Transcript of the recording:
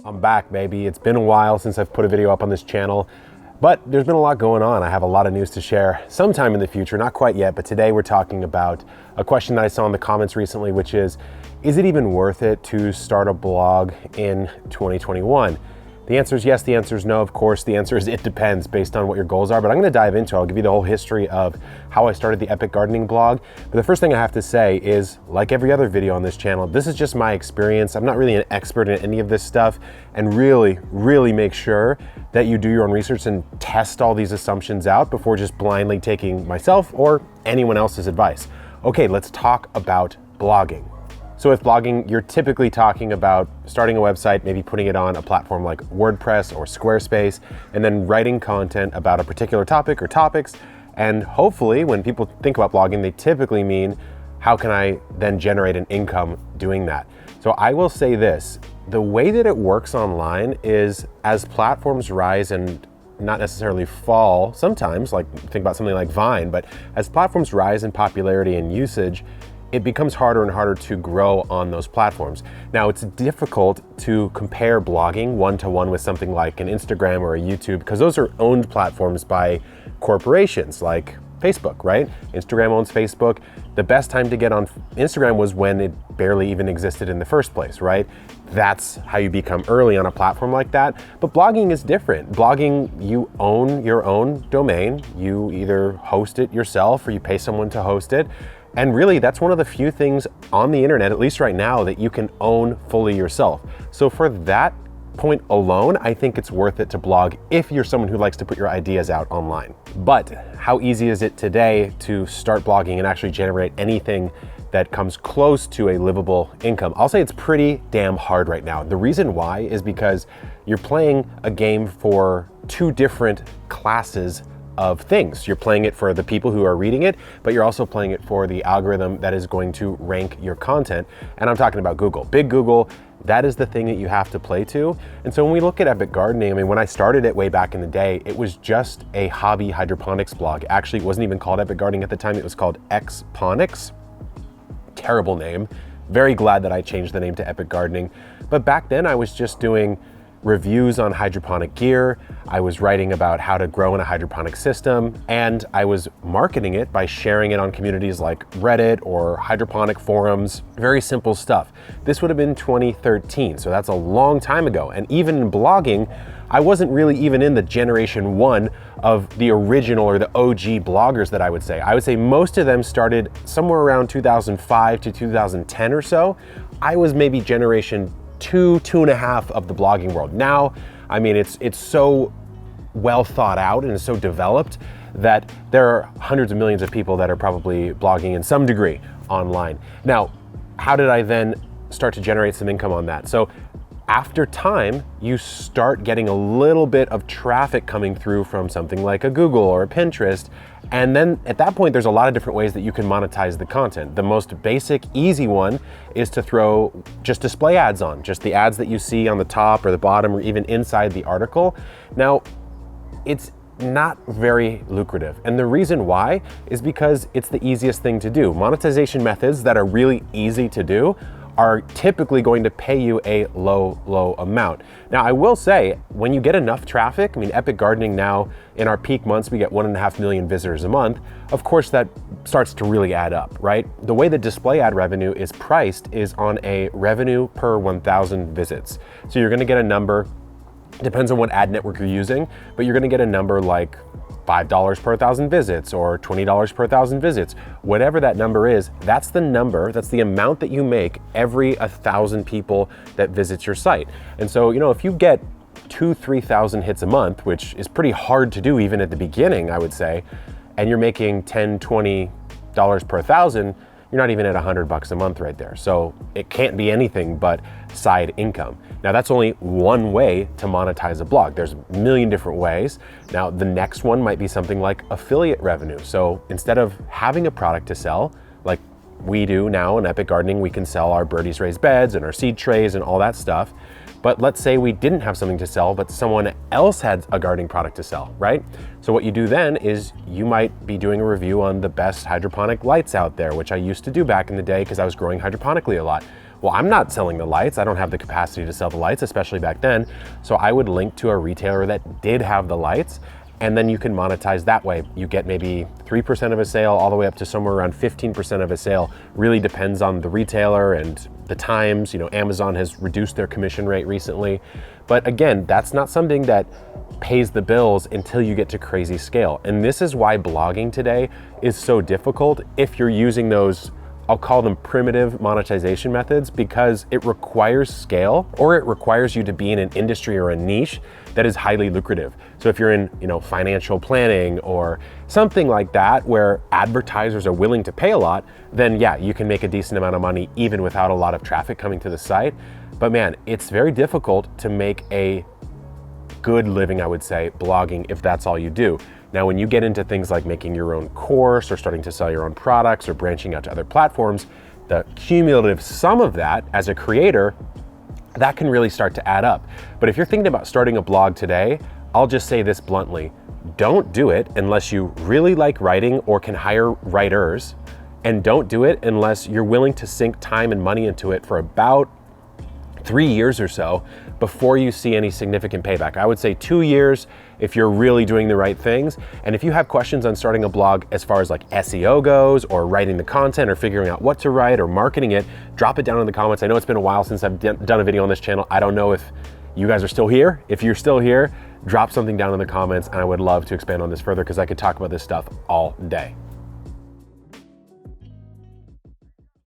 I'm back, baby. It's been a while since I've put a video up on this channel, but there's been a lot going on. I have a lot of news to share sometime in the future, not quite yet, but today we're talking about a question that I saw in the comments recently, which is it even worth it to start a blog in 2021? The answer is yes, the answer is no. Of course, the answer is it depends based on what your goals are, but I'm gonna dive into it. I'll give you the whole history of how I started the Epic Gardening blog. But the first thing I have to say is, like every other video on this channel, this is just my experience. I'm not really an expert in any of this stuff, and really make sure that you do your own research and test all these assumptions out before just blindly taking myself or anyone else's advice. Okay, let's talk about blogging. So with blogging, you're typically talking about starting a website, maybe putting it on a platform like WordPress or Squarespace, and then writing content about a particular topic or topics. And hopefully when people think about blogging, they typically mean, how can I then generate an income doing that? So I will say this, the way that it works online is as platforms rise and not necessarily fall sometimes, like think about something like Vine, but as platforms rise in popularity and usage, it becomes harder and harder to grow on those platforms. Now, it's difficult to compare blogging one-to-one with something like an Instagram or a YouTube, because those are owned platforms by corporations like Facebook, right? Instagram owns Facebook. The best time to get on Instagram was when it barely even existed in the first place, right? That's how you become early on a platform like that. But blogging is different. Blogging, you own your own domain. You either host it yourself or you pay someone to host it. And really, that's one of the few things on the internet, at least right now, that you can own fully yourself. So for that point alone, I think it's worth it to blog if you're someone who likes to put your ideas out online. But how easy is it today to start blogging and actually generate anything that comes close to a livable income? I'll say it's pretty damn hard right now. The reason why is because you're playing a game for two different classes of things. You're playing it for the people who are reading it, but you're also playing it for the algorithm that is going to rank your content. And I'm talking about Google. Big Google, that is the thing that you have to play to. And so when we look at Epic Gardening, I mean, when I started it way back in the day, it was just a hobby hydroponics blog. Actually, it wasn't even called Epic Gardening at the time. It was called Xponics. Terrible name. Very glad that I changed the name to Epic Gardening. But back then I was just doing reviews on hydroponic gear. I was writing about how to grow in a hydroponic system, and I was marketing it by sharing it on communities like Reddit or hydroponic forums. Very simple stuff. This would have been 2013, so that's a long time ago. And even in blogging, I wasn't really even in the generation one of the original or the OG bloggers that I would say. I would say most of them started somewhere around 2005 to 2010 or so. I was maybe generation two and a half of the blogging world. Now, I mean, it's so well thought out and it's so developed that there are hundreds of millions of people that are probably blogging in some degree online. Now, how did I then start to generate some income on that? So after time, you start getting a little bit of traffic coming through from something like a Google or a Pinterest. And then at that point, there's a lot of different ways that you can monetize the content. The most basic, easy one is to throw just display ads on, just the ads that you see on the top or the bottom or even inside the article. Now, it's not very lucrative. And the reason why is because it's the easiest thing to do. Monetization methods that are really easy to do are typically going to pay you a low amount. Now, I will say, when you get enough traffic, I mean, Epic Gardening now, in our peak months, we get 1.5 million visitors a month. Of course, that starts to really add up, right? The way that display ad revenue is priced is on a revenue per 1,000 visits. So you're gonna get a number, depends on what ad network you're using, but you're gonna get a number like $5 per 1,000 visits or $20 per 1,000 visits. Whatever that number is, that's the number, that's the amount that you make every 1,000 people that visits your site. And so, you know, if you get 2,000-3,000 hits a month, which is pretty hard to do even at the beginning, I would say, and you're making $10-20 per 1,000, you're not even at $100 a month right there. So it can't be anything but side income. Now, that's only one way to monetize a blog. There's a million different ways. Now, the next one might be something like affiliate revenue. So instead of having a product to sell, like we do now in Epic Gardening, we can sell our Birdies Raised Beds and our seed trays and all that stuff. But let's say we didn't have something to sell, but someone else had a gardening product to sell, right? So what you do then is you might be doing a review on the best hydroponic lights out there, which I used to do back in the day because I was growing hydroponically a lot. Well, I'm not selling the lights. I don't have the capacity to sell the lights, especially back then. So I would link to a retailer that did have the lights, and then you can monetize that way. You get maybe 3% of a sale all the way up to somewhere around 15% of a sale. Really depends on the retailer and the times. You know, Amazon has reduced their commission rate recently. But again, that's not something that pays the bills until you get to crazy scale. And this is why blogging today is so difficult if you're using those, I'll call them primitive monetization methods, because it requires scale, or it requires you to be in an industry or a niche that is highly lucrative. So if you're in, financial planning or something like that, where advertisers are willing to pay a lot, then yeah, you can make a decent amount of money even without a lot of traffic coming to the site. But man, it's very difficult to make a good living, I would say, blogging if that's all you do. Now, when you get into things like making your own course or starting to sell your own products or branching out to other platforms, the cumulative sum of that as a creator, that can really start to add up. But if you're thinking about starting a blog today, I'll just say this bluntly: don't do it unless you really like writing or can hire writers, and don't do it unless you're willing to sink time and money into it for about 3 years or so before you see any significant payback. I would say 2 years if you're really doing the right things. And if you have questions on starting a blog as far as like SEO goes, or writing the content, or figuring out what to write, or marketing it, drop it down in the comments. I know it's been a while since I've done a video on this channel. I don't know if you guys are still here. If you're still here, drop something down in the comments, and I would love to expand on this further, because I could talk about this stuff all day.